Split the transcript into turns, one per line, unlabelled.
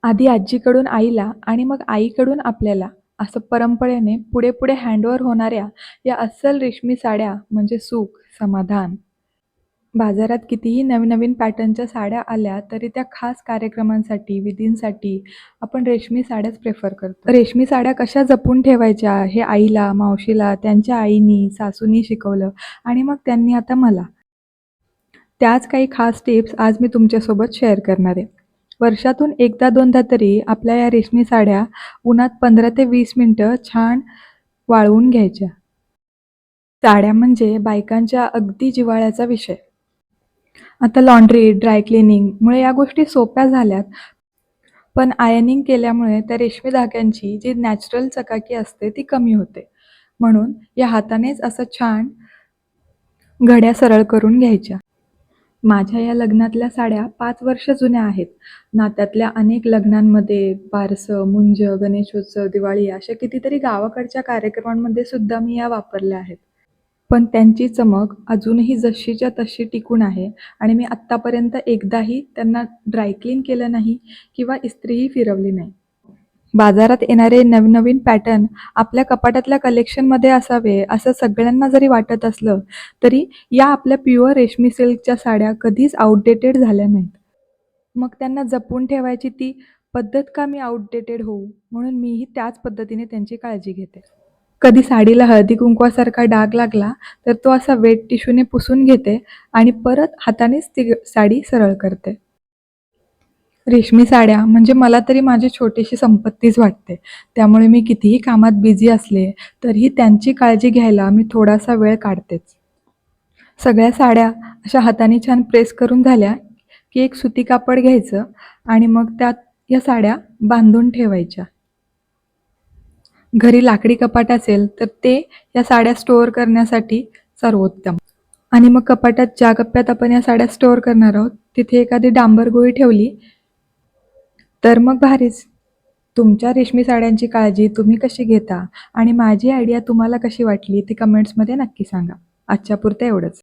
आधी आजीकडून आईला आणि मग आईकडून आपल्याला असं परंपरेने पुढे पुढे हँडओव्हर होणाऱ्या या अस्सल रेशमी साड्या म्हणजे सुख, समाधान. बाजारात कितीही नवीन-नवीन पॅटर्नच्या साड्या आल्या तरी त्या खास कार्यक्रमांसाठी, विधींसाठी आपण रेशमी साड्याच प्रिफर करतो. रेशमी साड्या कशा जपून ठेवायच्या हे आईला, मावशीला, त्यांच्या आईनी, सासूनी शिकवलं आणि मग त्यांनी आता मला. त्याच काही खास टिप्स आज मी तुमच्यासोबत शेअर करणार आहे. वर्षातून एकदा दोनदा तरी आपल्या या रेशमी साड्या उन्हात 15 ते 20 मिनिटं छान वाळवून घ्यायच्या. साड्या म्हणजे बायकांच्या अगदी जिव्हाळ्याचा विषय. आता लॉन्ड्री, ड्राय क्लिनिंगमुळे या गोष्टी सोप्या झाल्यात, पण आयर्निंग केल्यामुळे त्या रेशमी धाग्यांची जी नॅचरल चकाकी असते ती कमी होते. म्हणून या हातानेच असं छान घड्या सरळ करून घ्यायच्या. माझ्या या लग्नातल्या साड्या 5 वर्ष जुन्या आहेत. नात्यातल्या अनेक लग्नांमध्ये, बारसं, मुंज, गणेशोत्सव, दिवाळी अशा कितीतरी गावाकडच्या कार्यक्रमांमध्ये सुद्धा मी या वापरल्या आहेत. पण त्यांची चमक अजूनही जशीच्या तशी टिकून आहे आणि मी आत्तापर्यंत एकदाही त्यांना ड्राय क्लीन केलं नाही किंवा इस्त्रीही फिरवली नाही. बाजारात येणारे नवनवीन पॅटर्न आपल्या कपाटातल्या कलेक्शनमध्ये असावे असं सगळ्यांना जरी वाटत असलं, तरी या आपल्या प्युअर रेशमी सिल्कच्या साड्या कधीच आउटडेटेड झाल्या नाहीत. मग त्यांना जपून ठेवायची ती पद्धत का मी आउटडेटेड होऊ? म्हणून मीही त्याच पद्धतीने त्यांची काळजी घेते. कधी साडीला हळदी-कुंकवासारखा डाग लागला, तर तो असा वेट टिश्यूने पुसून घेते आणि परत हातानेच ती साडी सरळ करते. रेशमी साड्या म्हणजे मला तरी माझी छोटीशी संपत्तीच वाटते. त्यामुळे मी कितीही कामात बिझी असले, तरीही त्यांची काळजी घ्यायला मी थोडासा वेळ काढतेच. सगळ्या साड्या अशा हाताने छान प्रेस करून झाल्या, की एक सुती कापड घ्यायचं आणि मग त्यात या साड्या बांधून ठेवायच्या. घरी लाकडी कपाट असेल, तर ते या साड्या स्टोअर करण्यासाठी सर्वोत्तम. आणि मग कपाटात ज्या कप्प्यात आपण या साड्या स्टोअर करणार आहोत, तिथे एखादी डांबर गोळी ठेवली, तर मग भारीच. तुमच्या रेशमी साड्यांची काळजी तुम्ही कशी घेता आणि माझी आयडिया तुम्हाला कशी वाटली ती कमेंट्समध्ये नक्की सांगा. आजच्यापुरतं एवढंच.